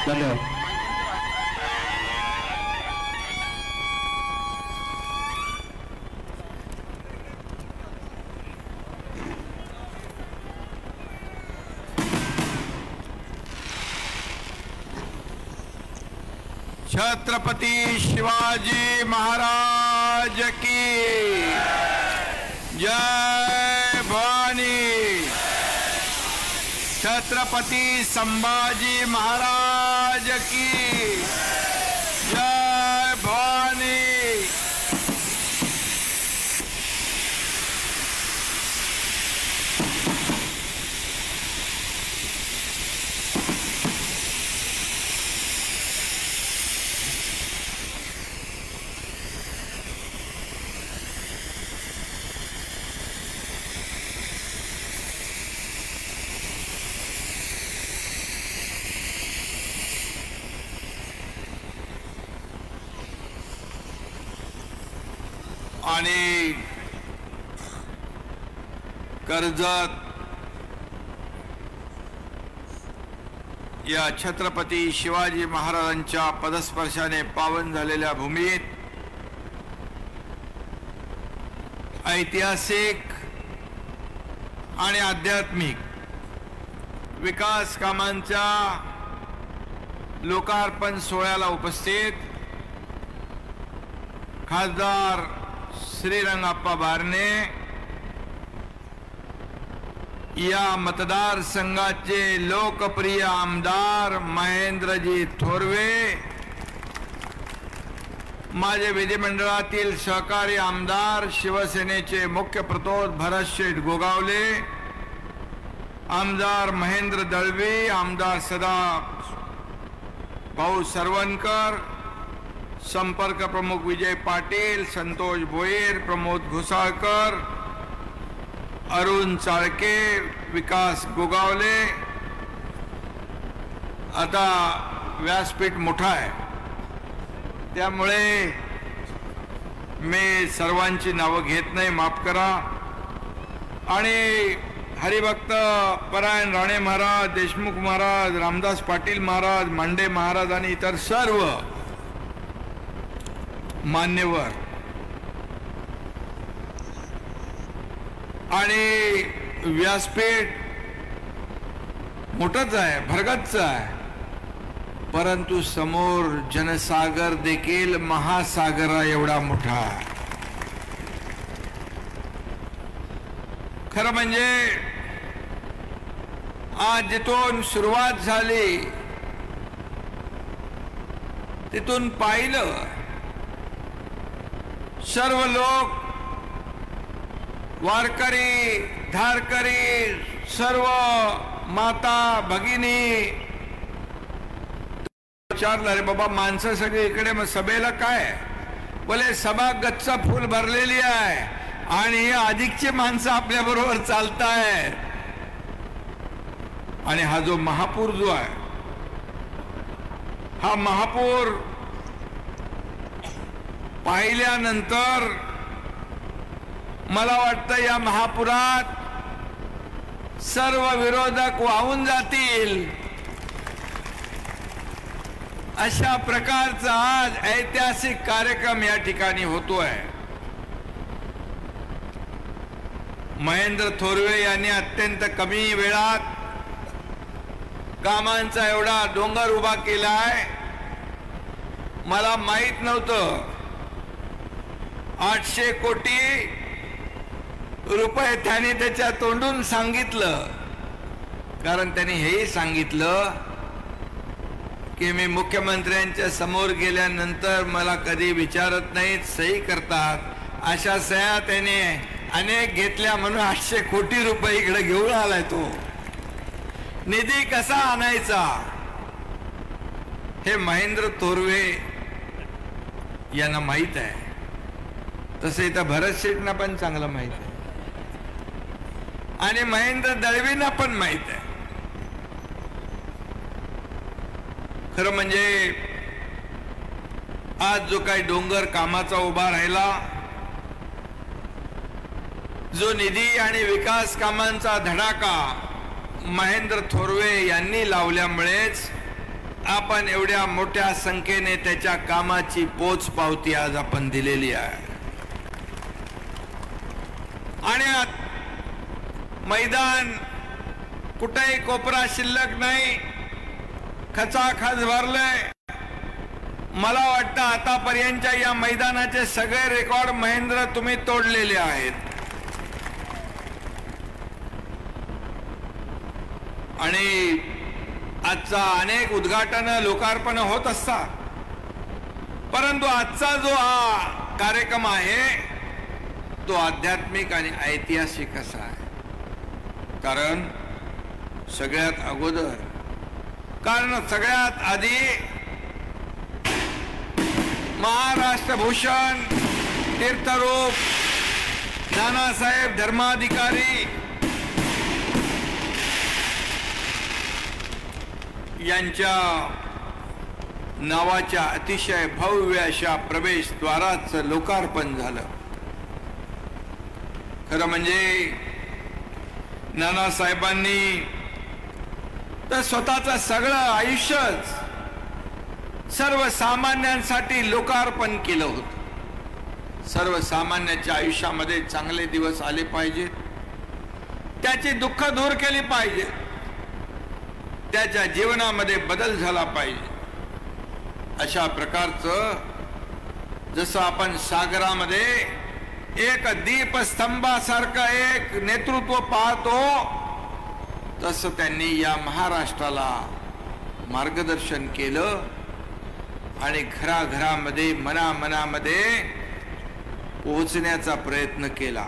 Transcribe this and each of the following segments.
धन्यवाद. छत्रपति शिवाजी महाराज की जय भवानी. छत्रपति संभाजी महाराज की जय भवानी. आणि कर्जत या छत्रपती शिवाजी महाराजांच्या पदस्पर्शाने पावन झालेल्या भूमीत ऐतिहासिक आणि आध्यात्मिक विकास कामांच्या लोकार्पण सोहळ्याला उपस्थित खासदार श्रीरंगाप्पा बारणे, या मतदारसंघाचे लोकप्रिय आमदार महेंद्रजी थोरवे, माझे विधिमंडळातील सहकारी आमदार शिवसेनेचे मुख्य प्रतोद भरतशेठ गोगावले, आमदार महेंद्र दळवी, आमदार सदा भाऊ सरवणकर, संपर्क प्रमुख विजय पाटील, संतोष भोईर, प्रमोद घुसाळकर, अरुण चाळके, विकास गोगावले. आता व्यासपीठ मोठा आहे त्यामुळे मी सर्वांची नावं घेत नाही, माफ करा. आणि हरिभक्त परायण राणे महाराज, देशमुख महाराज, रामदास पाटील महाराज, मांडे महाराज आणि इतर सर्व मान्यवर आणि व्यासपीठ मोठंच आहे, भरगच्च आहे, परंतु समोर जनसागर देखील महासागरा एवढा मोठा आहे. खरं म्हणजे आज जिथून सुरुवात झाली तिथून पाहिलं सर्व लोक, वारकरी, धारकरी, सर्व माता भगिनी विचारलं, अरे बाबा माणसं सगळी इकडे, मग सभेला काय? बोले सभा गच्च फुल भरलेली आहे आणि अधिकची माणसं आपल्या बरोबर चालतायत. आणि हा जो महापूर जो आहे, हा महापूर पाहिल्यानंतर मला वाटतं या महापुरात सर्व विरोधक वाहून जातील अशा प्रकारचा आज ऐतिहासिक कार्यक्रम या ठिकाणी होतोय. महेंद्र थोरवे यांनी अत्यंत कमी वेळात कामांचा एवढा डोंगर उभा केलाय. मला माहित नव्हतं 800 कोटी रुपये त्यांनी त्याच्या तोंडून सांगितलं, कारण त्यांनी हेही सांगितलं की मी मुख्यमंत्र्यांच्या समोर गेल्यानंतर मला कधी विचारत नाहीत, सही करतात. अशा सह्या त्याने अनेक घेतल्या म्हणून 800 कोटी रुपये इकडे घेऊन आलाय. तो निधी कसा आणायचा हे महेंद्र थोरवे यांना माहित आहे. तसे इथं भरत शेठना पण चांगलं माहित आहे आणि महेंद्र दळवींना पण माहित आहे. खरं म्हणजे आज जो काही डोंगर कामाचा उभा राहिला, जो निधी आणि विकास कामांचा धडाका महेंद्र थोरवे यांनी लावल्यामुळेच आपण एवढ्या मोठ्या संख्येने त्याच्या कामाची पोच पावती आज आपण दिलेली आहे. आणि मैदान कुठेही कोपरा शिल्लक नाही, खचाखच भरलंय. मला वाटतं आतापर्यंतच्या या मैदानाचे सगळे रेकॉर्ड महेंद्र तुम्ही तोडलेले आहेत. आणि आजचा अनेक उद्घाटन लोकार्पण होत असतात, परंतु आजचा जो हा कार्यक्रम आहे तो आध्यात्मिक आणि ऐतिहासिक असा आहे. कारण सगळ्यात आधी महाराष्ट्र भूषण तीर्थरूप नानासाहेब धर्माधिकारी यांच्या नावाच्या अतिशय भव्य अशा प्रवेशद्वाराचं लोकार्पण झालं. खरं म्हणजे नानासाहेबांनी तर स्वतःचं सगळं आयुष्यच सर्वसामान्यांसाठी लोकार्पण केलं होतं. सर्वसामान्यांच्या आयुष्यामध्ये चांगले दिवस आले पाहिजेत, त्याची दुःख दूर केली पाहिजे, त्याच्या जीवनामध्ये बदल झाला पाहिजे. अशा प्रकारचं जसं आपण सागरामध्ये एक दीपस्तंभासारखं एक नेतृत्व पाहतो, तसं त्यांनी या महाराष्ट्राला मार्गदर्शन केलं आणि घराघरामध्ये मनामनामध्ये पोहोचण्याचा प्रयत्न केला.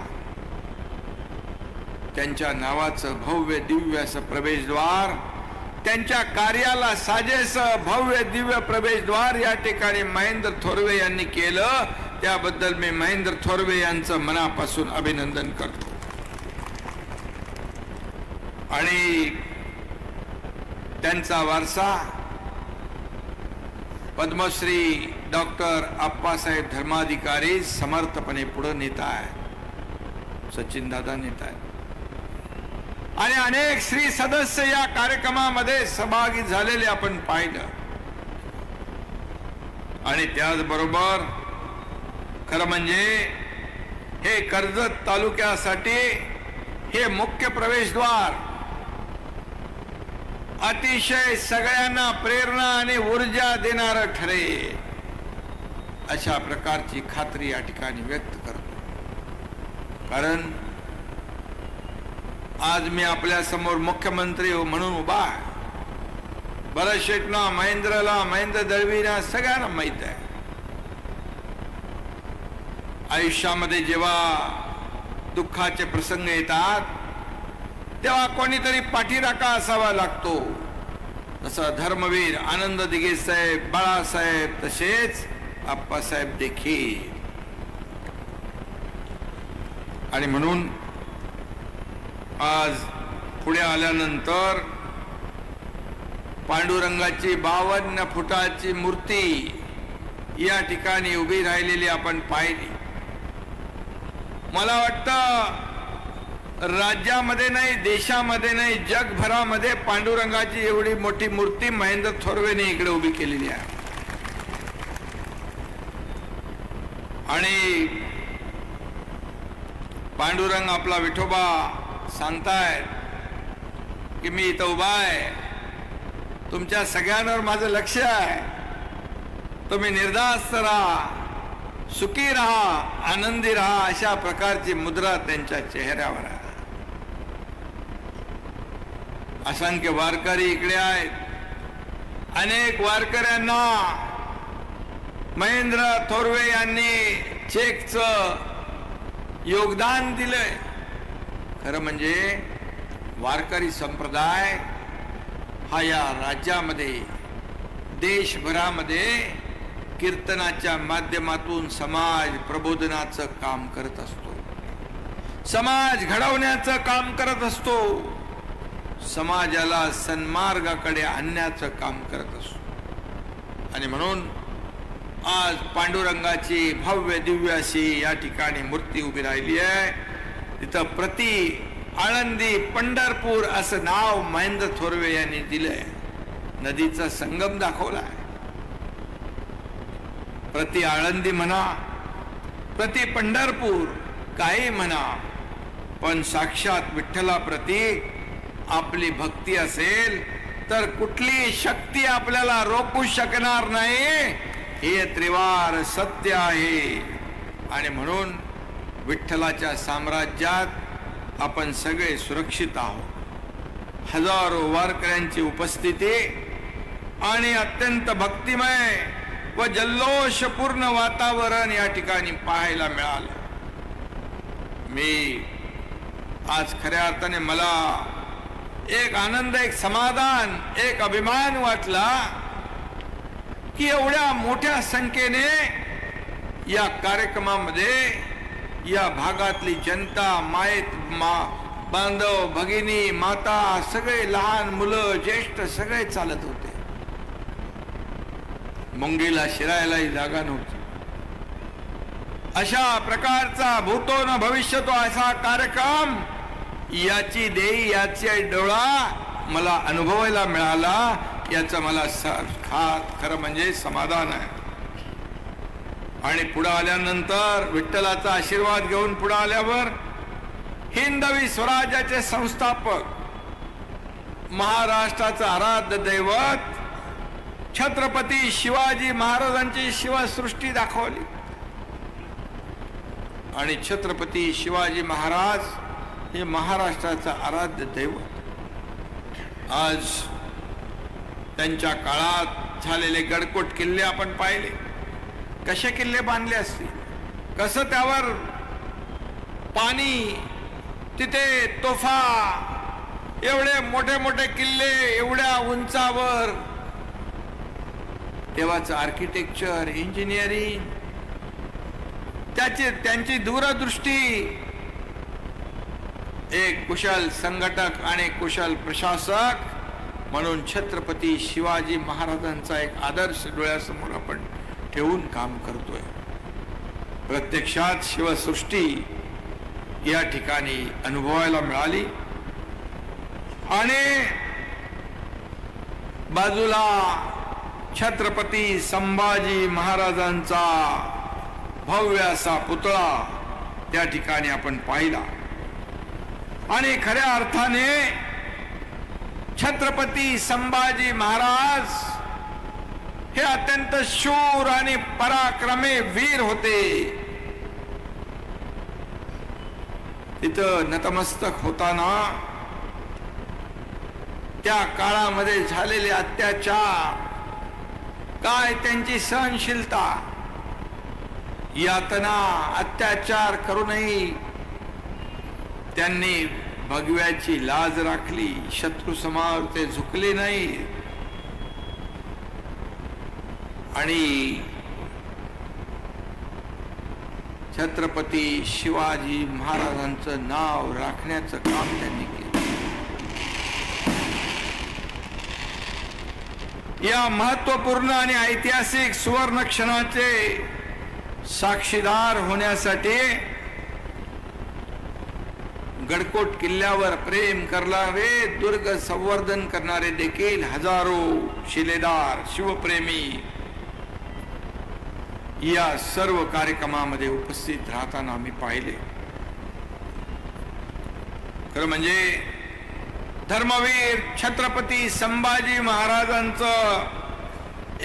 त्यांच्या नावाचं भव्य दिव्य असं प्रवेशद्वार, त्यांच्या कार्याला साजेस भव्य दिव्य प्रवेशद्वार या ठिकाणी महेंद्र थोरवे यांनी केलं. त्याबद्दल मी महेंद्र थोरवे यांचं मनापासून अभिनंदन करतो. आणि त्यांचा वारसा पद्मश्री डॉक्टर आप्पासाहेब धर्माधिकारी समर्थपणे पुढे नेत आहेत, सचिन दादा नेत आहेत. आणि अनेक श्री सदस्य या कार्यक्रमामध्ये सहभागी झालेले आपण पाहिलं. आणि त्याचबरोबर खरं म्हणजे हे कर्जत तालुक्यासाठी हे मुख्य प्रवेशद्वार अतिशय सगळ्यांना प्रेरणा आणि ऊर्जा देणारं ठरेल अशा प्रकारची खात्री या ठिकाणी व्यक्त करतो. कारण आज मी आपल्या समोर मुख्यमंत्री म्हणून उभा आहे. भरत शेटना, महेंद्र दळवीना सगळ्यांना माहित आहे, आयुष्यामध्ये जेव्हा दुःखाचे प्रसंग येतात तेव्हा कोणीतरी पाठीराखा असावा लागतो. तसं धर्मवीर आनंद दिघे साहेब, बाळासाहेब, तसेच आप्पासाहेब देखील. आणि म्हणून आज पुढे आल्यानंतर पांडुरंगाची 52 फुटाची मूर्ती या ठिकाणी उभी राहिलेली आपण पाहिली. मला वाटतं राज्यामध्ये नाही, देशामध्ये नाही, जगभरामध्ये पांडुरंगाची एवढी मोठी मूर्ती महेंद्र थोरवेने इकडे उभी केलेली आहे. आणि पांडुरंग आपला विठोबा सांगतायत की मी इथं उभा आहे, तुमच्या सगळ्यांवर माझं लक्ष आहे, तुम्ही निर्धास्त राहा, सुखी राहा, आनंदी राहा, अशा प्रकारची मुद्रा त्यांच्या चेहऱ्यावर आहे. असंख्य वारकरी इकडे आहेत. अनेक वारकऱ्यांना महेंद्र थोरवे यांनी चेकचं योगदान दिलंय. खरं म्हणजे वारकरी संप्रदाय हा या राज्यामध्ये, देशभरामध्ये कीर्तनाच्या माध्यमातून समाज प्रबोधनाचं काम करत असतो, समाज घडवण्याचं काम करत असतो, समाजाला सन्मार्गाकडे आणण्याचं काम करत असतो. आणि म्हणून आज पांडुरंगाची भव्य दिव्य अशी या ठिकाणी मूर्ती उभी राहिली आहे. तिथं प्रति आळंदी पंढरपूर असं नाव महेंद्र थोरवे यांनी दिलंय. नदीचा संगम दाखवलाय. प्रति आळंदी म्हणा, प्रति पंढरपूर काही म्हणा, पण साक्षात विठ्ठलाप्रती आपली भक्ती असेल तर कुठली शक्ती आपल्याला रोखू शकणार नाही, हे त्रिवार सत्य आहे. आणि म्हणून विठ्ठलाच्या साम्राज्यात आपण सगळे सुरक्षित आहोत. हजारो वारकऱ्यांची उपस्थिती आणि अत्यंत भक्तिमय व जल्लोषपूर्ण वातावरण या ठिकाणी पाहायला मिळालं. मी आज खऱ्या अर्थाने मला एक आनंद, एक समाधान, एक अभिमान वाटला की एवढ्या मोठ्या संख्येने या कार्यक्रमामध्ये या भागातली जनता, बांधव, भगिनी, माता, सगळे लहान मुलं, ज्येष्ठ सगळे चालत होते. मुंगीला शिरायलाही जागा नव्हती. अशा प्रकारचा भूतो न भविष्यतो असा कार्यक्रम, याची देई याची डोळा मला अनुभवायला मिळाला, याचं मला खरं म्हणजे समाधान आहे. आणि पुढे आल्यानंतर विठ्ठलाचा आशीर्वाद घेऊन पुढे आल्यावर हिंदवी स्वराज्याचे संस्थापक, महाराष्ट्राचं आराध्य दैवत छत्रपती शिवाजी महाराजांची शिवसृष्टी दाखवली. आणि छत्रपती शिवाजी महाराज हे महाराष्ट्राचं आराध्य दैवत. आज त्यांच्या काळात झालेले गडकोट किल्ले आपण पाहिले, कसे किल्ले बांधले असतील, कसं त्यावर पाणी, तिथे तोफा, एवढे मोठे मोठे किल्ले एवढ्या उंचावर, तेव्हाचं आर्किटेक्चर, इंजिनिअरिंग, त्यांची दूरदृष्टी, एक कुशल संघटक आणि कुशल प्रशासक म्हणून छत्रपती शिवाजी महाराजांचा एक आदर्श डोळ्यासमोर आपण ठेवून काम करतोय. प्रत्यक्षात शिवसृष्टी या ठिकाणी अनुभवायला मिळाली. आणि बाजूला छत्रपती संभाजी महाराजांचा भव्य असा पुतळा त्या ठिकाणी आपण पाहिला. आणि खऱ्या अर्थाने छत्रपती संभाजी महाराज हे अत्यंत शूर आणि पराक्रमी वीर होते. तिथं नतमस्तक होताना त्या काळामध्ये झालेले अत्याचार, काय त्यांची सहनशीलता, यातना, अत्याचार करूनही त्यांनी भगव्याची लाज राखली. शत्रूसमोर ते झुकले नाही. आणि छत्रपती शिवाजी महाराजांचं नाव राखण्याचं काम त्यांनी केलं. या महत्वपूर्ण आणि ऐतिहासिक सुवर्ण क्षणाचे साक्षीदार होण्यासाठी गडकोट किल्ल्यावर प्रेम करणारे, दुर्ग संवर्धन करणारे देखील हजारो शिलेदार, शिवप्रेमी या सर्व कार्यक्रमामध्ये उपस्थित राहताना आम्ही पाहिले. खरं म्हणजे धर्मवीर छत्रपती संभाजी महाराजांचं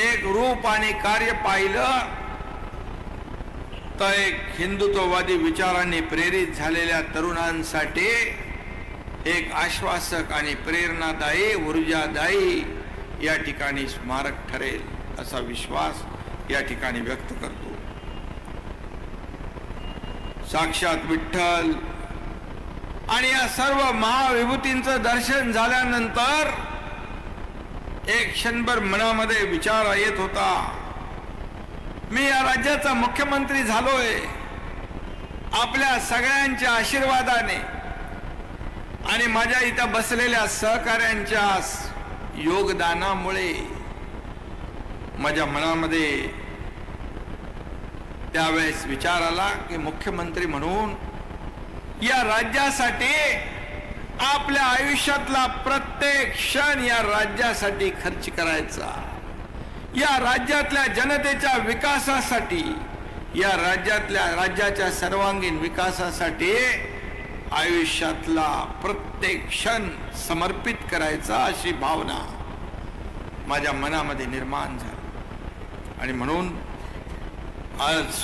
एक रूप आणि कार्य पाहिलं तर एक हिंदुत्ववादी विचारांनी प्रेरित झालेल्या तरुणांसाठी एक आश्वासक आणि प्रेरणादायी, ऊर्जादायी या ठिकाणी स्मारक ठरेल असा विश्वास या ठिकाणी व्यक्त करतो. साक्षात विठ्ठल आणि या सर्व महाविभूतींचं दर्शन झाल्यानंतर एक क्षणभर मनामध्ये विचार येत होता, मी या राज्याचा मुख्यमंत्री झालोय आपल्या सगळ्यांच्या आशीर्वादाने आणि माझ्या इथं बसलेल्या सहकाऱ्यांच्या योगदानामुळे. माझ्या मनामध्ये त्यावेळेस विचार आला की मुख्यमंत्री म्हणून या राज्यासाठी आपल्या आयुष्यातला प्रत्येक क्षण या राज्यासाठी खर्च करायचा, या राज्यातल्या जनतेच्या विकासासाठी, या राज्याच्या सर्वांगीण विकासासाठी आयुष्यातला प्रत्येक क्षण समर्पित करायचा, अशी भावना माझ्या मनामध्ये निर्माण झाली. आणि म्हणून आज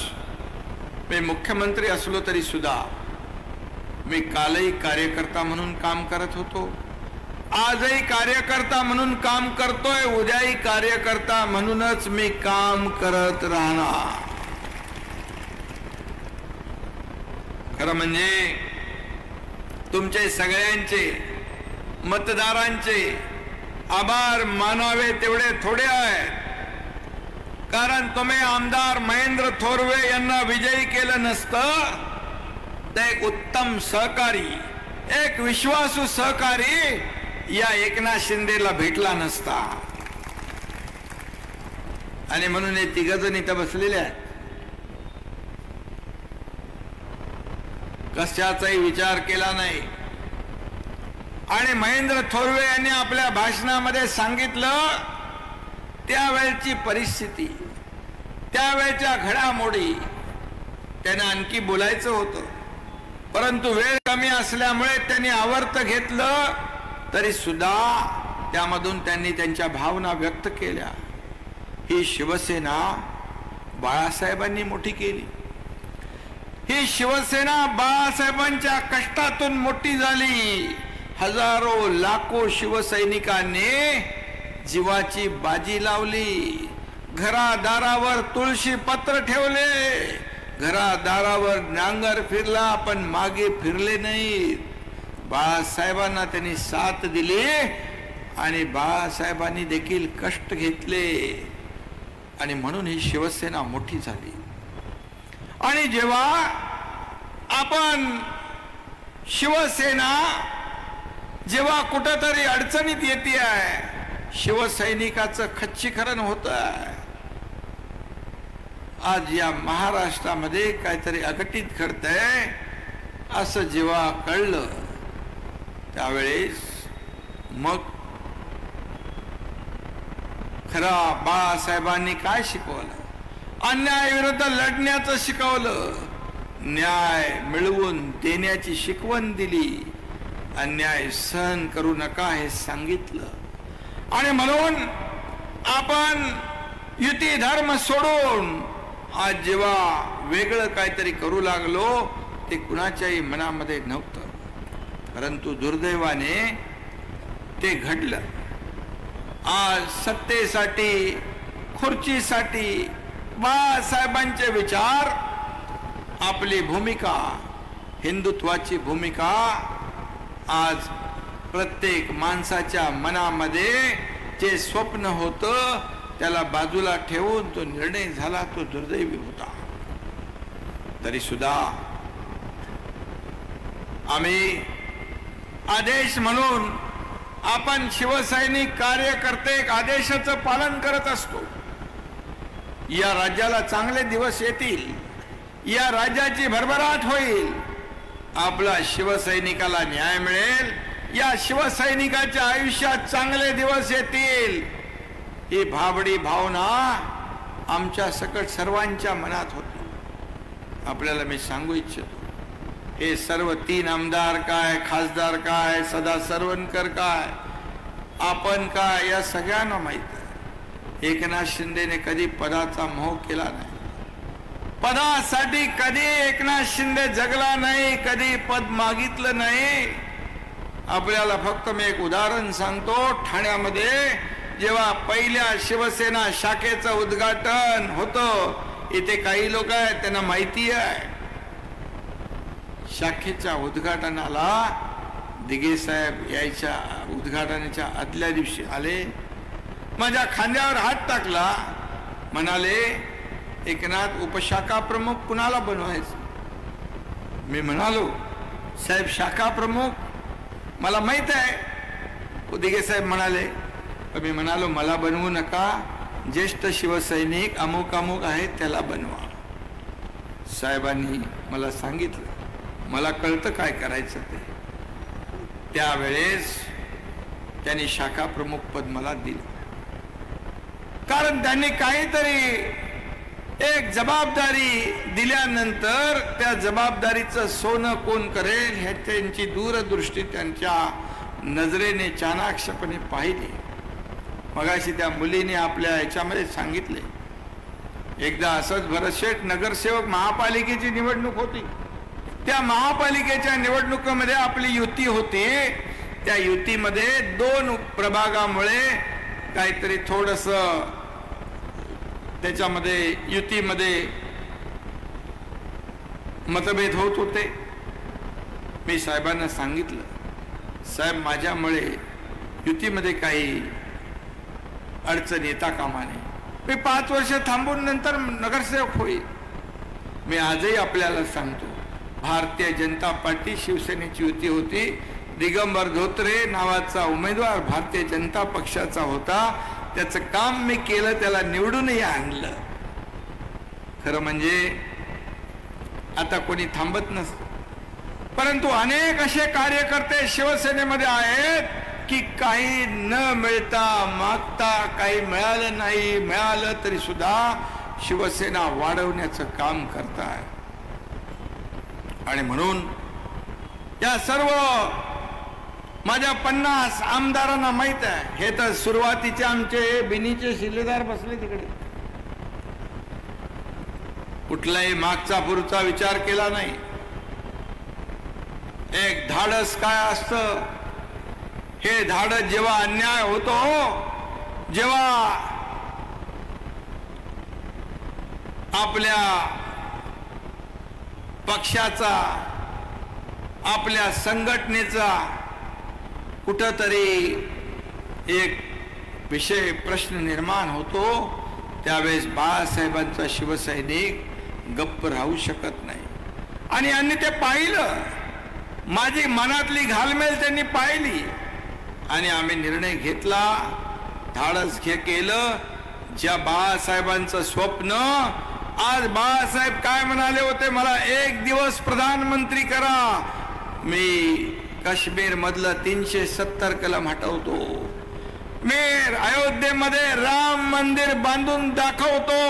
मी मुख्यमंत्री असलो तरी सुद्धा मी कालही कार्यकर्ता म्हणून काम करत होतो, आजही कार्यकर्ता म्हणून काम करतोय, उद्याही कार्यकर्ता म्हणूनच मी काम करत राहणार. खरं म्हणजे तुमचे सगळ्यांचे मतदारांचे आभार मानावे तेवढे थोडे आहेत, कारण तुम्ही आमदार महेंद्र थोरवे यांना विजयी केलं नसतं तर एक उत्तम सहकारी, एक विश्वासू सहकारी या एकनाथ शिंदेला भेटला नसता. आणि म्हणून हे तिघजण इथं बसलेले आहेत, कशाचाही विचार केला नाही. आणि महेंद्र थोरवे यांनी आपल्या भाषणामध्ये सांगितलं त्यावेळची परिस्थिती, त्यावेळच्या घडामोडी. त्यांना आणखी बोलायचं होतं, परंतु वेळ कमी असल्यामुळे त्यांनी आवर्त घेतलं, तरी सुद्धा त्यामधून त्यांनी त्यांच्या भावना व्यक्त केल्या. ही शिवसेना बाळासाहेबांनी मोठी केली, ही शिवसेना बाळासाहेबांच्या कष्टातून मोठी झाली. हजारो लाखो शिवसैनिकांनी जीवाची बाजी लावली, घरादारावर तुळशी पत्र ठेवले, घरादारावर नांगर फिरला पण मागे फिरले नाहीत. बाळासाहेबांना त्यांनी साथ दिली आणि बाळासाहेबांनी देखील कष्ट घेतले, आणि म्हणून ही शिवसेना मोठी झाली. आणि जेव्हा आपण शिवसेना जेव्हा कुठेतरी अडचणीत येते आहे, शिवसैनिकाचं खच्चीकरण होत आहे. आज या महाराष्ट्रामध्ये काहीतरी अघटित घडतंय असं जेव्हा कळलं, त्यावेळेस मग खरा बाळासाहेबांनी काय शिकवलं? अन्यायाविरुद्ध लढण्याचं शिकवलं, न्याय मिळवून देण्याची शिकवण दिली, अन्याय सहन करू नका हे सांगितलं. आणि म्हणून आपण युती धर्म सोडून आज जेव्हा वेगळं काहीतरी करू लागलो, ते कुणाच्याही मनामध्ये नव्हतं, परंतु दुर्दैवाने ते घडलं. आज सत्तेसाठी, खुर्चीसाठी बाळासाहेबांचे विचार, आपली भूमिका, हिंदुत्वाची भूमिका आज प्रत्येक माणसाच्या मनामध्ये जे स्वप्न होतं त्याला बाजूला ठेवून तो निर्णय झाला, तो दुर्दैवी होता. तरी सुद्धा आम्ही आदेश म्हणून, आपण शिवसैनिक कार्यकर्ते आदेशाचं पालन करत असतो. या राज्याला चांगले दिवस येतील, या राज्याची भरभराट होईल, आपला शिवसैनिकाला न्याय मिळेल, या शिवसैनिकाच्या आयुष्यात चांगले दिवस येतील, ही भाबडी भावना आमच्या सकट सर्वांच्या मनात होती. आपल्याला मी सांगू इच्छितो, हे सर्व 3 आमदार काय, खासदार काय, सदा सरवणकर काय, आपण काय, या सगळ्यांना माहित आहे. एकनाथ शिंदेने कधी पदाचा मोह केला नाही, पदासाठी कधी एकनाथ शिंदे जगला नाही, कधी पद मागितलं नाही. आपल्याला फक्त मी एक उदाहरण सांगतो. ठाण्यामध्ये जेव्हा पहिल्या शिवसेना शाखेचं उद्घाटन होतं, इथे काही लोक आहेत त्यांना माहिती आहे, शाखेच्या उद्घाटनाला दिघे साहेब यायच्या उद्घाटनाच्या आदल्या दिवशी आले, माझ्या खांद्यावर हात टाकला, म्हणाले एकनाथ उपशाखा प्रमुख कुणाला बनवायचं? मी म्हणालो साहेब शाखा प्रमुख मला माहित आहे. दिघे साहेब म्हणाले, मी म्हणालो मला बनवू नका, ज्येष्ठ शिवसैनिक अमुक अमुक आहेत त्याला बनवा. साहेबांनी मला सांगितलं, मला कळतं काय करायचं ते, त्यावेळेस त्यांनी शाखा प्रमुख पद मला दिलं, कारण त्यांनी काहीतरी एक जबाबदारी दिल्यानंतर त्या जबाबदारीचं सोनं कोण करेल हे त्यांची दूरदृष्टी त्यांच्या नजरेने चाणाक्षपणे पाहिली. मगाशी त्या मुलीने आपल्या ह्याच्यामध्ये सांगितले, एकदा असंच भरतशेठ नगरसेवक महापालिकेची निवडणूक होती. त्या महापालिकेच्या निवडणुकीमध्ये आपली युती होती. त्या युतीमध्ये 2 प्रभागामुळे काहीतरी थोडस त्याच्यामध्ये युतीमध्ये मतभेद होत होते. मी साहेबांना सांगितलं, साहेब माझ्यामुळे युतीमध्ये काही अडचण येता कामा नये. मी 5 वर्ष थांबून नंतर नगरसेवक होईल. मी आजही आपल्याला सांगतो, भारतीय जनता पार्टी शिवसेनेची युती होती. दिगंबर धोत्रे नावाचा उमेदवार भारतीय जनता पक्षाचा होता. त्याचं काम मी केलं, त्याला निवडूनही आणलं. खरं म्हणजे आता कोणी थांबत नसतं, परंतु अनेक असे कार्यकर्ते शिवसेनेमध्ये आहेत की काही न मिळता मागता, काही मिळालं नाही, मिळालं तरी सुद्धा शिवसेना वाढवण्याचं काम करताय. आणि म्हणून या सर्व माझ्या 50 आमदारांना माहित आहे. हे तर सुरुवातीचे आमचे बिनीचे शिलेदार बसले तिकडे, कुठलाही मागचा पुढचा विचार केला नाही. एक धाडस काय असतं, हे धाडस जेव्हा अन्याय होतो, जेव्हा आपल्या पक्षाचा, आपल्या संघटनेचा कुठंतरी एक विषय प्रश्न निर्माण होतो, त्यावेळेस बाळासाहेबांचा शिवसैनिक गप्प राहू शकत नाही. आणि यांनी ते पाहिलं, माझी मनातली घालमेल त्यांनी पाहिली आणि आम्ही निर्णय घेतला, धाडस केलं. ज्या बाळासाहेबांचं स्वप्न, आज बाळासाहेब काय म्हणाले होते, मला 1 दिवस प्रधानमंत्री करा, मी काश्मीर मधलं 370 कलम हटवतो, मी अयोध्येमध्ये राम मंदिर बांधून दाखवतो.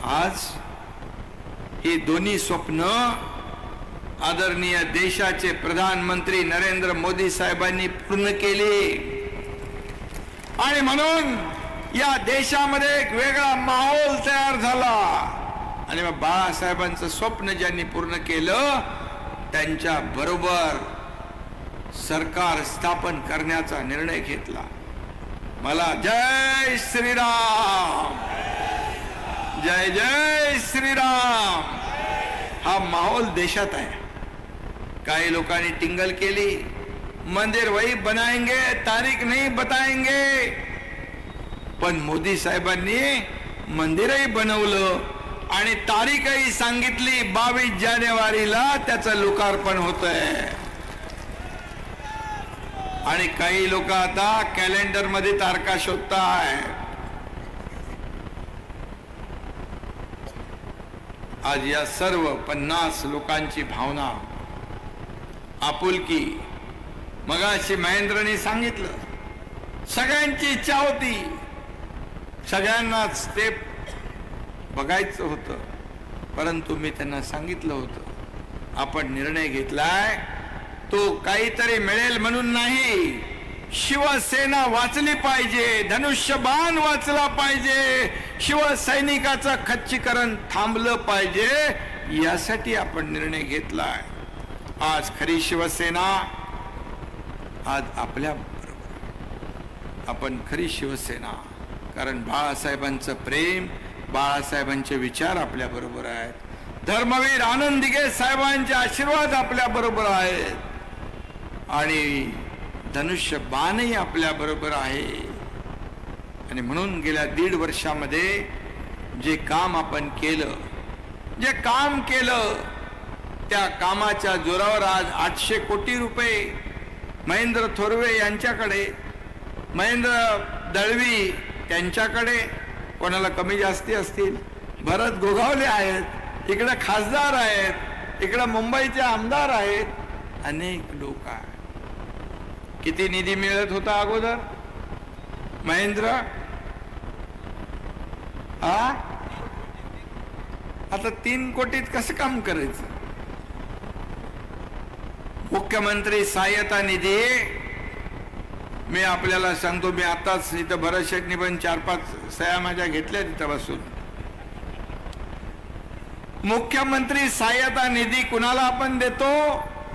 आज ही दोन्ही स्वप्न आदरणीय देशाचे प्रधानमंत्री नरेंद्र मोदी साहेबांनी पूर्ण केली. आणि म्हणून या देशामध्ये एक वेगळा माहोल तयार झाला. आणि मग बाळासाहेबांचं स्वप्न ज्यांनी पूर्ण केलं, त्यांच्या बरोबर सरकार स्थापन करण्याचा निर्णय घेतला. मला जय श्रीराम, जय जय श्रीराम हा माहोल देशात आहे. काही लोकांनी टिंगल केली, मंदिर वही बनाएंगे, तारीख नहीं बताएंगे. पण मोदी साहेबांनी मंदिरही बनवलं आणि तारीखही सांगितली, 22 जानेवारीला त्याचं लोकार्पण होतंय. आणि काही लोक आता कॅलेंडर मध्ये तारखा शोधताय. आज या सर्व 50 लोकांची भावना, आपुलकी, मगाशी महेंद्रने सांगितलं, सगळ्यांची इच्छा होती, सगळ्यांनाच ते बघायचं होतं. परंतु मी त्यांना सांगितलं होतं, आपण निर्णय घेतलाय तो काहीतरी मिळेल म्हणून नाही, शिवसेना वाचली पाहिजे, धनुष्यबाण वाचला पाहिजे, शिवसैनिकाचं खच्चीकरण थांबलं पाहिजे, यासाठी आपण निर्णय घेतलाय. आज खरी शिवसेना आज आपल्या बरोबर, आपण खरी शिवसेना, कारण बाळासाहेबांचं प्रेम, बाळासाहेबांचे विचार आपल्या बरोबर आहेत. धर्मवीर आनंद दिघे साहेबांचे आशीर्वाद आपल्या बरोबर आहेत आणि धनुष्य बाणही आपल्या बरोबर आहे. आणि म्हणून गेल्या 1.5 वर्षामध्ये जे काम आपण केलं, जे काम केलं, त्या कामाच्या जोरावर आज 800 कोटी रुपये महेंद्र थोरवे यांच्याकडे, महेंद्र दळवी त्यांच्याकडे, कोणाला कमी जास्ती असतील, भरत गोगावले आहेत, इकडे खासदार आहेत, इकडे मुंबईचे आमदार आहेत, अनेक लोक आहेत. किती निधी मिळत होता अगोदर महेंद्र? आता 3 कोटीत कसं काम करायचं? मुख्यमंत्री सहायता निधी मी आपल्याला सांगतो, मी आताच इथं भरत शेटनी पण 4-5 सह्या माझ्या घेतल्या तिथं बसून. मुख्यमंत्री सहायता निधी कुणाला आपण देतो?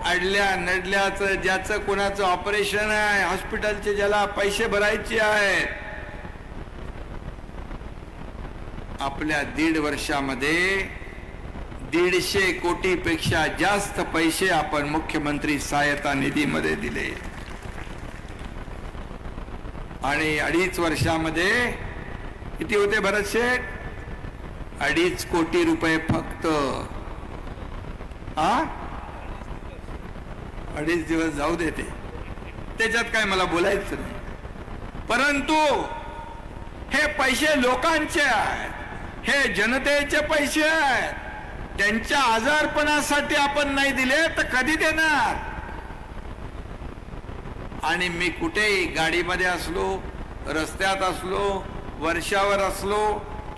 अडल्या नडल्याचं, ज्याचं कुणाचं ऑपरेशन आहे, हॉस्पिटलचे ज्याला पैसे भरायचे आहेत. आपल्या 1.5 वर्षामध्ये 150 कोटीपेक्षा जास्त पैसे आपण मुख्यमंत्री सहायता निधीमध्ये दिले. आणि 2.5 वर्षामध्ये किती होते भरत शेठ? 2.5 कोटी रुपये फक्त. 2.5 दिवस जाऊ देते, त्याच्यात काय मला बोलायचं नाही. परंतु हे पैसे लोकांचे आहेत, हे जनतेचे पैसे आहेत. त्यांच्या आजारपणासाठी आपण नाही दिले तर कधी देणार? आणि मी कुठेही गाडीमध्ये असलो, रस्त्यात असलो, वर्षावर असलो,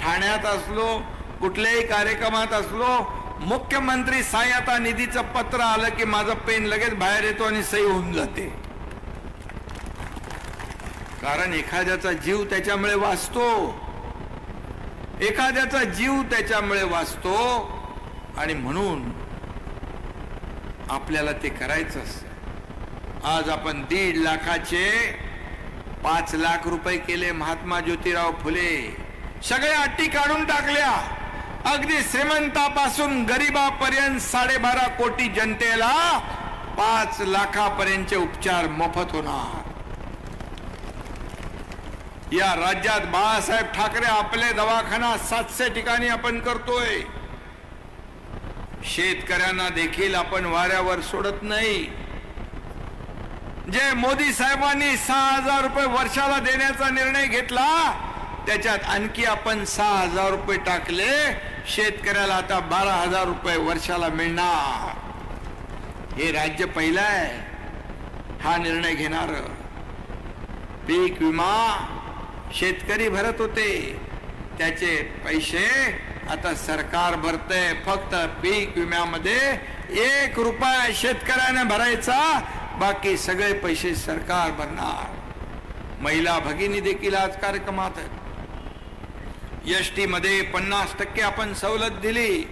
ठाण्यात असलो, कुठल्याही कार्यक्रमात असलो, मुख्यमंत्री सहायता निधीचं पत्र आलं की माझं पेन लगेच बाहेर येतो आणि सही होऊन जाते. कारण एखाद्याचा जीव त्याच्यामुळे वाचतो, एखाद्याचा जीव त्याच्यामुळे वाचतो. आणि म्हणून आपल्याला ते करायचं असतं. आज आपण 1.5 लाखाचे 5 लाख रुपये केले. महात्मा ज्योतिराव फुले सगळ्या अटी काढून टाकल्या. अगदी श्रीमंतापासून गरीबापर्यंत 12.5 कोटी जनतेला 5 लाखापर्यंतचे उपचार मोफत होणार. या राज्यात बाळासाहेब ठाकरे आपले दवाखाना 700 ठिकाणी आपण करतोय. शेतकऱ्यांना देखील आपण वाऱ्यावर सोडत नाही. जे मोदी साहेबांनी 6,000 रुपये वर्षाला देण्याचा निर्णय घेतला, त्याच्यात आणखी आपण 6,000 रुपये टाकले. शेतकऱ्याला आता 12,000 रुपये वर्षाला मिळणार. हे राज्य पहिलं आहे हा निर्णय घेणार. पीक विमा शेतकरी भरत होते, त्याचे पैसे आता सरकार भरतंय. फक्त पीक विम्यामध्ये 1 रुपया शेतकऱ्याने भरायचा, बाकी सगळे पैसे सरकार भरणार. महिला भगिनी देखील आज कार्यक्रमात आहेत. एसटी मध्ये 50% आपण सवलत दिली,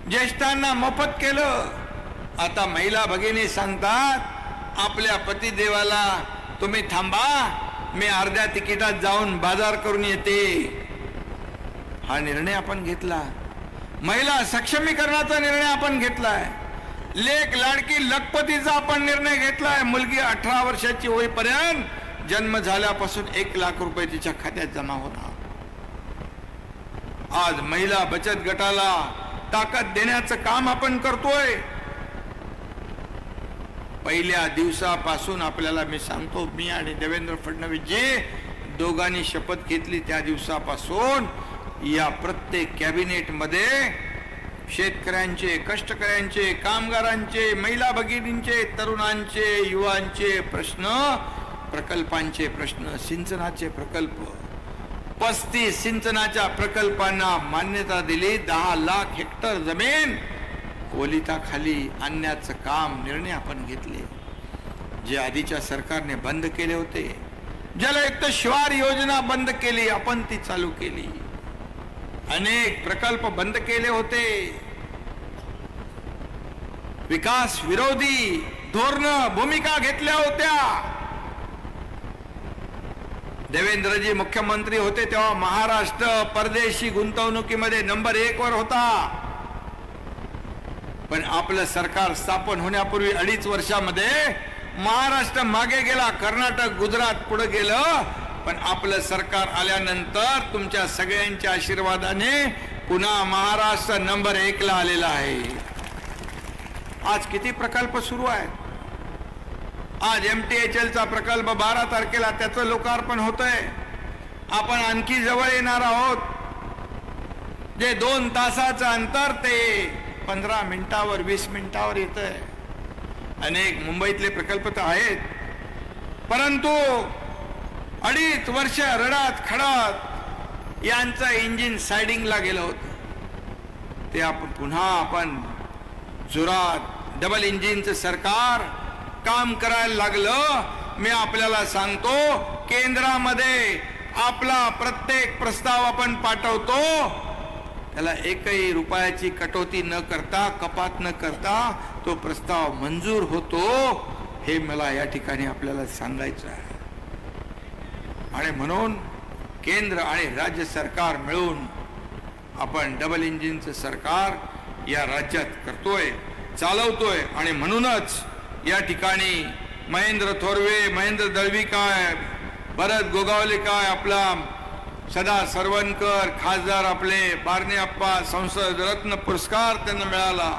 ज्येष्ठांना मोफत केलं. आता महिला भगिनी सांगतात आपल्या पतिदेवाला तुम्ही थांबा, मी अर्ध्या तिकिटात जाऊन बाजार करून येते. हा निर्णय आपण घेतला. महिला सक्षमीकरणाचा निर्णय आपण घेतलाय. लेक लाडकी लखपतीचा आपण निर्णय घेतलाय. मुलगी 18 वर्षाची होईपर्यंत जन्म झाल्यापासून 1 लाख रुपये तिच्या खात्यात जमा होणार. आज महिला बचत गटाला ताकद देण्याचं काम आपण करतोय. पहिल्या दिवसापासून आपल्याला मी सांगतो, मी आणि देवेंद्र फडणवीस जी दोघांनी शपथ घेतली त्या दिवसापासून या प्रत्येक कॅबिनेट मध्ये शेतकऱ्यांचे, कष्टकऱ्यांचे, कामगारांचे, महिला भगिनींचे, तरुणांचे, युवांचे प्रश्न, प्रकल्पांचे प्रश्न, सिंचनाचे प्रकल्प, 35 सिंचनाच्या प्रकल्पांना मान्यता दिली. 10 लाख हेक्टर जमीन ओलिताखाली आणण्याचं काम निर्णय आपण घेतले. जे आधीच्या सरकारने बंद केले होते, जलयुक्त शिवार योजना बंद केली, आपण ती चालू केली. अनेक प्रकल्प बंद केले होते. विकास विरोधी धोरण भूमिका घेतल्या होत्या. देवेंद्रजी मुख्यमंत्री होते तेव्हा महाराष्ट्र परदेशी गुंतवणुकीमध्ये नंबर 1 वर होता. पण आपलं सरकार स्थापन होण्यापूर्वी 2.5 वर्षामध्ये महाराष्ट्र मागे गेला, कर्नाटक, गुजरात पुढे गेलं. पण आपलं सरकार आल्यानंतर तुमच्या सगळ्यांच्या आशीर्वादाने पुन्हा महाराष्ट्र नंबर 1 ला आलेला आहे. आज किती प्रकल्प सुरू आहेत. आज MTHL चा प्रकल्प 12 तारखेला त्याचं लोकार्पण होतंय. आपण आणखी जवळ येणार आहोत. जे 2 तासाचं अंतर ते 15 मिनिटावर 20 मिनिटावर येतंय. अनेक मुंबईतले प्रकल्प तर आहेत, परंतु 2.5 वर्ष रडात खडात यांचं इंजिन सायडिंगला गेलं होतं. ते आपण जोरात डबल इंजिनचं सरकार काम करायला लागलं. मी आपल्याला सांगतो, केंद्रामध्ये आपला प्रत्येक प्रस्ताव आपण पाठवतो, त्याला एकही रुपयाची कटौती न करता, कपात न करता तो प्रस्ताव मंजूर होतो. हे मला या ठिकाणी आपल्याला सांगायचं आहे. आणि म्हणून केंद्र आणि राज्य सरकार मिळून आपण डबल इंजिनचं सरकार या राज्यात करतोय, चालवतोय. आणि म्हणूनच या ठिकाणी महेंद्र थोरवे, महेंद्र दळवी काय, भरत गोगावले काय, आपला सदा सरवणकर, खासदार आपले बारणे अप्पा, संसद रत्न पुरस्कार त्यांना मिळाला.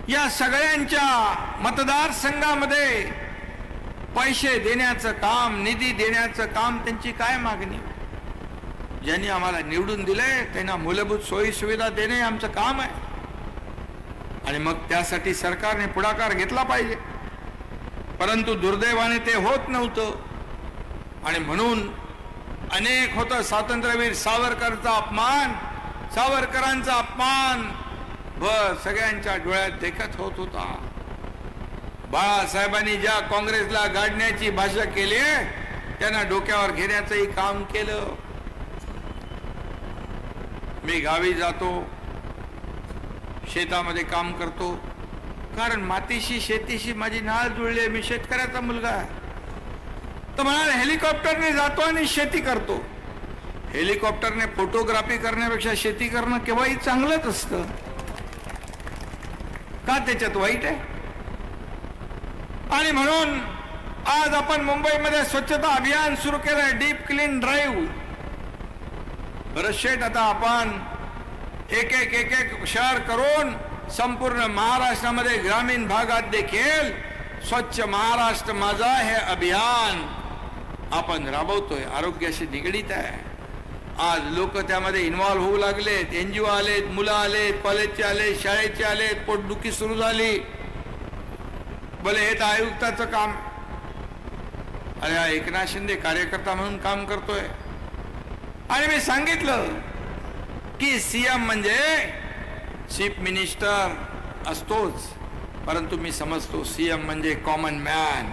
या सगळ्यांच्या मतदारसंघामध्ये पैसे देण्याचं काम, निधी देण्याचं काम, त्यांची काय मागणी? ज्यांनी आम्हाला निवडून दिले त्यांना मूलभूत सोयी सुविधा देणे आमचं काम आहे. आणि मग त्यासाठी सरकारने पुढाकार घेतला पाहिजे. परंतु दुर्दैवाने ते होत नव्हतं. आणि म्हणून अनेक होतं स्वातंत्र्यवीर सावरकरांचा अपमान सगळ्यांच्या डोळ्यात देखत होत होता. बाळासाहेबांनी ज्या काँग्रेसला गाडण्याची भाषा केली, त्यांना डोक्यावर घेण्याचंही काम केलं. मी गावी जातो, शेतामध्ये काम करतो, कारण मातीशी शेतीशी माझी नाळ जुळली आहे. मी शेतकऱ्याचा मुलगा आहे. तर म्हणाल हेलिकॉप्टरने जातो आणि शेती करतो. हेलिकॉप्टरने फोटोग्राफी करण्यापेक्षा शेती करणं केव्हाही चांगलंच असतं. का त्याच्यात वाईट आहे? आणि म्हणून आज आपण मुंबईमध्ये स्वच्छता अभियान सुरू केलंय, डीप क्लीन ड्राईव्ह. बरं शेट, आता आपण एक एक शहर करून संपूर्ण महाराष्ट्रामध्ये ग्रामीण भागात देखील स्वच्छ महाराष्ट्र माझा हे अभियान आपण राबवतोय. आरोग्याशी निगडीत आहे. आज लोक त्यामध्ये इन्व्हॉल्व्ह होऊ लागलेत. NGO आलेत, मुलं आलेत, कॉलेजचे आले, शाळेचे आलेत, पोटदुखी सुरू झाली. बोले हे तर आयुक्ताचं काम. अरे हा एकनाथ शिंदे कार्यकर्ता म्हणून काम करतोय. आणि मी सांगितलं की सीएम म्हणजे चीफ मिनिस्टर असतोच, परंतु मी समजतो सीएम म्हणजे कॉमन मॅन.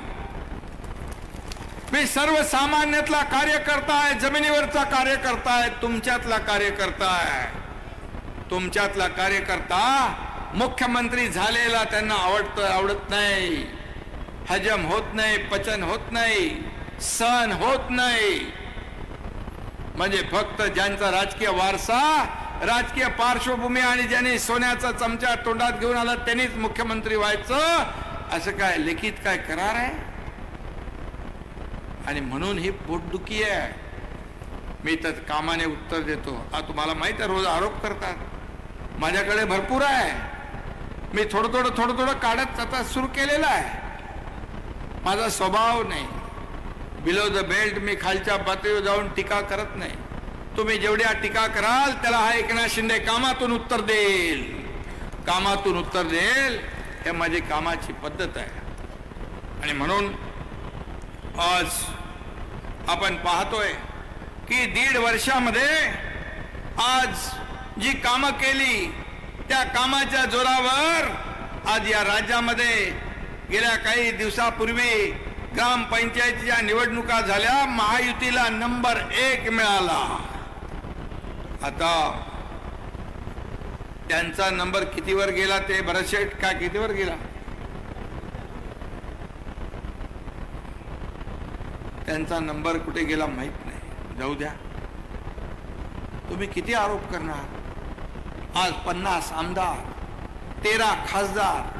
मी सर्वसामान्यातला कार्यकर्ता आहे, जमिनीवरचा कार्यकर्ता आहे, तुमच्यातला कार्यकर्ता आहे. तुमच्यातला कार्यकर्ता मुख्यमंत्री झालेला त्यांना आवडत नाही, हजम होत नाही, पचन होत नाही, सहन होत नाही. म्हणजे फक्त ज्यांचा राजकीय वारसा, राजकीय पार्श्वभूमी आणि ज्यांनी सोन्याचा चमचा तोंडात घेऊन आला त्यांनीच मुख्यमंत्री व्हायचं, असं काय लिखित काय करार आहे? आणि म्हणून ही पोटदुखी आहे. मी तर कामाने उत्तर देतो. तुम्हाला माहित आहे, रोज आरोप करतात. माझ्याकडे भरपूर आहे. मी थोडं थोडं काढत आता सुरू केलेलं आहे. माझा स्वभाव नाही. बिलो द बेल्ट मी खालच्या पातळीवर जाऊन टीका करत नाही. तुम्ही जेवढ्या टीका कराल त्याला हा एकनाथ शिंदे कामातून उत्तर देईल. कामातून उत्तर देईल, हे माझी कामाची पद्धत आहे. आणि म्हणून आज आपण पाहतोय की 1.5 वर्षामध्ये आज जी कामं केली त्या कामाच्या जोरावर आज या राज्यामध्ये गेल्या काही दिवसापूर्वी ग्रामपंचायतीच्या निवडणुका झाल्या. महायुतीला नंबर 1 मिळाला. आता त्यांचा नंबर कितीवर गेला ते भरतशेठ का कितीवर गेला? त्यांचा नंबर कुठे गेला माहित नाही. जाऊ द्या. तुम्ही किती आरोप करणार? आज 50 आमदार, 13 खासदार.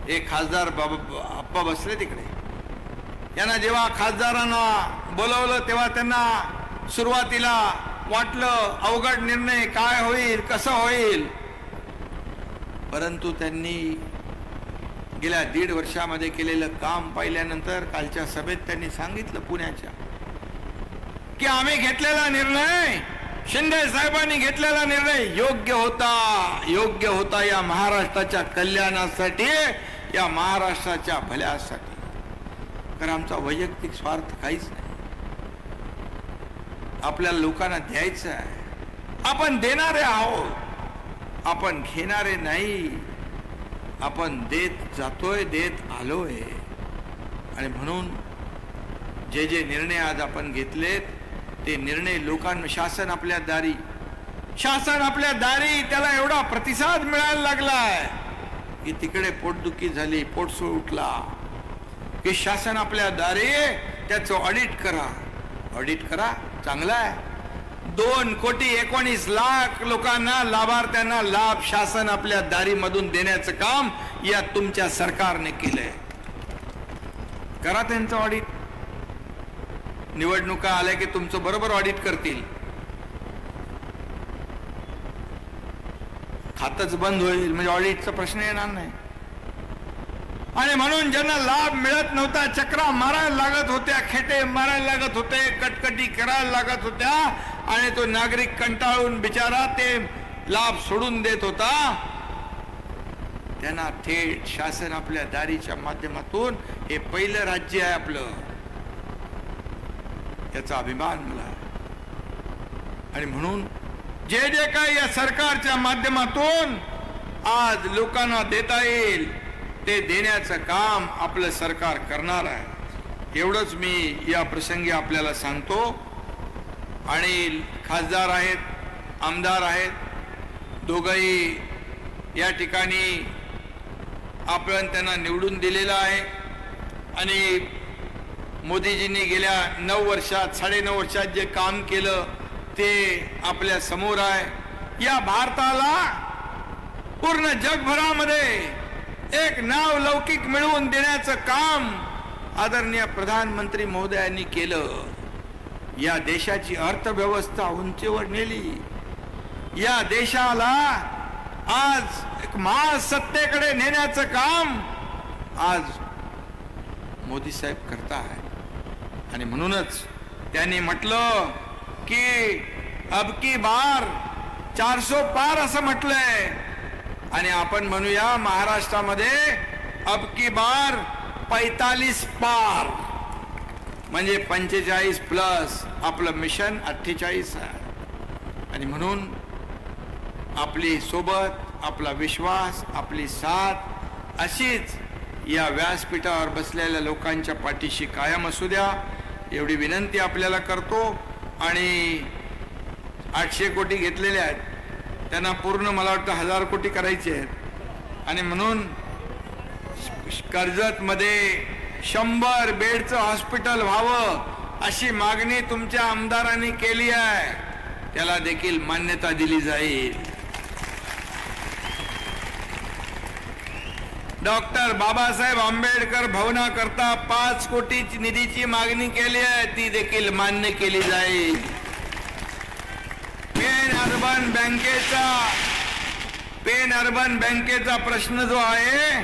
एक खासदार आप्पा बसले तिकडे. यांना जेव्हा खासदारांना बोलवलं तेव्हा त्यांना सुरुवातीला वाटलं अवघड निर्णय, काय होईल, कसं होईल. परंतु त्यांनी गेल्या 1.5 वर्षामध्ये केलेलं काम पाहिल्यानंतर कालच्या सभेत त्यांनी सांगितलं पुण्याच्या, की आम्ही घेतलेला निर्णय, शिंदे साहेबांनी घेतलेला निर्णय योग्य होता. या महाराष्ट्राच्या कल्याणासाठी या महाराष्ट्राच्या भल्यासाठी, कारण आमचा वैयक्तिक स्वार्थ काहीच नाही. आपल्याला लोकांना द्यायचं आहे. आपण देणारे आहोत, आपण घेणारे नाही. आपण देत जातोय, देत आलोय. आणि म्हणून जे जे निर्णय आज आपण घेतलेत ते निर्णय लोकांना, शासन आपल्या दारी, त्याला एवढा प्रतिसाद मिळायला लागलाय की तिकडे पोटदुखी झाली, पोटसूळ उठला की शासन आपल्या दारी, त्याचं ऑडिट करा. चांगला आहे. 2,19,00,000 लोकांना, लाभार्थ्यांना लाभ शासन आपल्या दारीमधून देण्याचं काम या तुमच्या सरकारने केलंय. करा त्यांचं ऑडिट. निवडणुका आल्या की तुमचं बरोबर ऑडिट करतील. खातच बंद होईल म्हणजे ऑडिटचा प्रश्न येणार नाही. आणि म्हणून ज्यांना लाभ मिळत नव्हता, चक्रा मारायला लागत होत्या, खेटे मारायला लागत होते, कटकटी करायला लागत होत्या, आणि तो नागरिक कंटाळून बिचारा ते लाभ सोडून देत होता, त्यांना थेट शासन आपल्या दारीच्या माध्यमातून, हे पहिलं राज्य आहे आपलं, याचा अभिमान मला. आणि म्हणून जे जे काही या सरकारच्या माध्यमातून आज लोकांना देता येईल ते देण्याचं काम आपलं सरकार करणार आहे. एवढंच मी या प्रसंगी आपल्याला सांगतो. आणि खासदार आहेत, आमदार आहेत, दोघंही या ठिकाणी आपण त्यांना निवडून दिलेलं आहे. आणि मोदीजींनी गेल्या 9 वर्षात, 9.5 वर्षात जे काम केलं ते आपल्या समोर आहे. या भारताला पूर्ण जगभरामध्ये एक नाव लौकिक मिळवून देण्याचं काम आदरणीय प्रधानमंत्री महोदयांनी केलं. या देशाची अर्थव्यवस्था उंचीवर नेली. या देशाला आज एक महासत्तेकडे नेण्याचं काम आज मोदी साहेब करतायत. आणि म्हणूनच त्यांनी म्हटलं की अब की बार 400 पार असं म्हटलंय. आणि आपण म्हणूया महाराष्ट्रामध्ये अब की बार 45 पार, म्हणजे 45 प्लस आपलं मिशन 48 आहे. आणि म्हणून आपली सोबत, आपला विश्वास, आपली साथ अशीच या व्यासपीठावर बसलेल्या लोकांच्या पाठीशी कायम असू द्या, एवढी विनंती आपल्याला करतो. आणि 800 कोटी घेतलेले आहेत, त्यांना पूर्ण मला वाटतं 1000 कोटी करायचे आहेत. आणि म्हणून कर्जत मध्ये 100 बेडचं हॉस्पिटल व्हावं अशी मागणी तुमच्या आमदारांनी केली आहे, त्याला देखील मान्यता दिली जाईल. डॉक्टर बाबासाहेब आंबेडकर भवनाकरता 5 कोटी निधीची मागणी केली आहे, ती देखील मान्य केली जाईल. पेन अर्बन बँकेचा प्रश्न जो आहे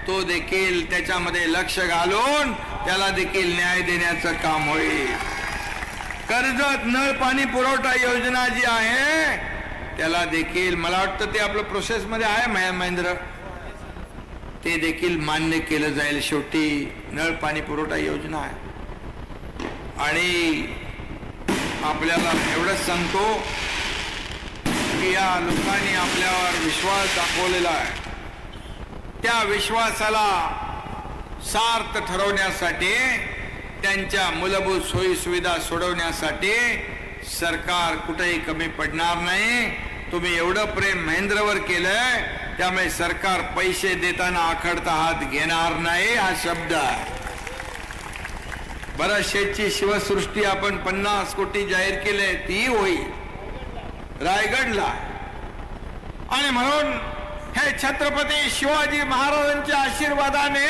तो देखील त्याच्यामध्ये लक्ष घालून त्याला देखील न्याय देण्याचं काम होईल. कर्जत नळ पाणी पुरवठा योजना जी आहे त्याला देखील मला वाटतं ते आपलं प्रोसेस मध्ये आहे महेंद्र, ते देखील मान्य केलं जाईल. शेवटी नळ पाणी पुरवठा योजना आहे. आणि आपल्याला एवढंच सांगतो की या लोकांनी आपल्यावर विश्वास दाखवलेला आहे, त्या विश्वासाला सार्थ ठरवण्यासाठी, त्यांच्या मूलभूत सोयी सुविधा सोडवण्यासाठी सरकार कुठेही कमी पडणार नाही. तुम्ही एवढं प्रेम महेंद्रवर केलंय, त्यामुळे सरकार पैसे देताना आखडता हात घेणार नाही हा शब्द आहे. बराचशेची शिवसृष्टी आपण 50 कोटी जाहीर केले, ती होईल रायगडला. आणि म्हणून हे छत्रपती शिवाजी महाराजांच्या आशीर्वादाने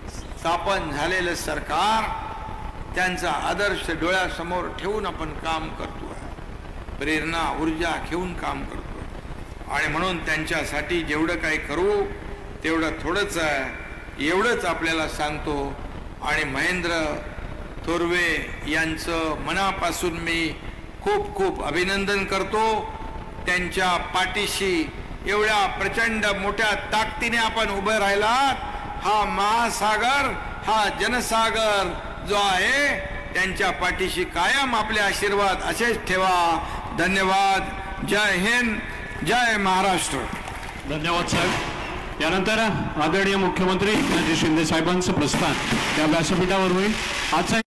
स्थापन झालेलं सरकार, त्यांचा आदर्श डोळ्यासमोर ठेवून आपण काम करतोय, प्रेरणा ऊर्जा घेऊन काम करतोय. आणि म्हणून त्यांच्यासाठी जेवढं काही करू तेवढं थोडंच आहे, एवढंच आपल्याला सांगतो. आणि महेंद्र थोरवे यांचं मनापासून मी खूप खूप अभिनंदन करतो. त्यांच्या पाठीशी एवढ्या प्रचंड मोठ्या ताकदीने आपण उभे राहिलात. हा महासागर, हा जनसागर जो आहे त्यांच्या पाठीशी कायम आपले आशीर्वाद असेच ठेवा. धन्यवाद. जय हिंद, जय महाराष्ट्र. धन्यवाद साहेब. यानंतर आदरणीय मुख्यमंत्री एकनाथ शिंदे साहेबांचं प्रस्थान त्या व्यासपीठावर होईल. आजचा